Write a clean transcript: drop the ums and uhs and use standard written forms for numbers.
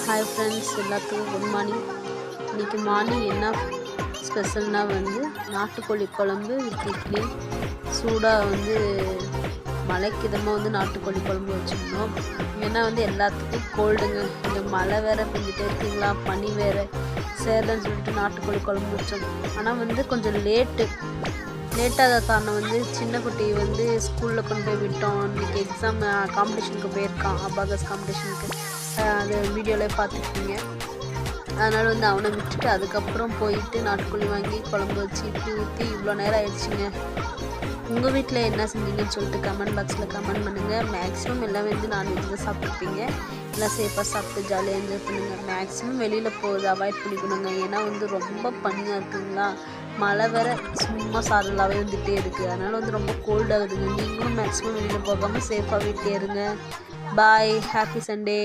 Hi friends, எல்லாத்துக்கும் good morning. இன்றைக்கி morning என்ன ஸ்பெஷல்னால் நாட்டுக்கோழி குழம்பு வித் இட்லி. சூடாக மழைக்கு இதமாக நாட்டுக்கோழி குழம்பு வச்சுருந்தோம். ஏன்னா எல்லாத்துக்கும் கோல்டுங்க. இங்கே மழை வேறு பெஞ்சிட்டே இருக்குங்களா, பனி வேறு சேரலன்னு சொல்லிட்டு நாட்டுக்கோழி குழம்பு வச்சோம். ஆனால் கொஞ்சம் லேட்டாக காரணம் சின்ன குட்டி ஸ்கூலில் கொண்டு போய் விட்டோம். இன்றைக்கி எக்ஸாம் காம்படிஷனுக்கு போயிருக்கான், அபாகஸ் காம்படிஷனுக்கு. அது வீடியோவில் பார்த்துருக்கீங்க. அதனால் அவனை விட்டுட்டு அதுக்கப்புறம் போயிட்டு நாட்டுக்கோழி வாங்கி குழம்பு வச்சு இட்லி ஊற்றி இவ்வளோ நேரம் ஆயிடுச்சுங்க. உங்கள் வீட்டில் என்ன செஞ்சீங்கன்னு சொல்லிட்டு கமெண்ட் பாக்ஸில் கமெண்ட் பண்ணுங்கள். மேக்ஸிமம் எல்லாம் நான்வெஜ் தான் சாப்பிட்ருப்பீங்க. எல்லாம் சேஃபாக சாப்பிட்டு ஜாலியாக என்ஜாய் பண்ணுங்கள். மேக்ஸிமம் வெளியில் போகிறது அவாய்ட் பண்ணிக்கணுங்க. ஏன்னா ரொம்ப பனியாக இருக்குங்களா, மழை வேற சும்மா சாரலாகவே வந்துகிட்டே இருக்குது. அதனால் ரொம்ப கோல்டாகுதுங்க. நீங்களும் மேக்ஸிமம் வெளியில் போகாமல் சேஃபாக வீட்டிலே இருங்க. பாய், ஹாப்பி சண்டே.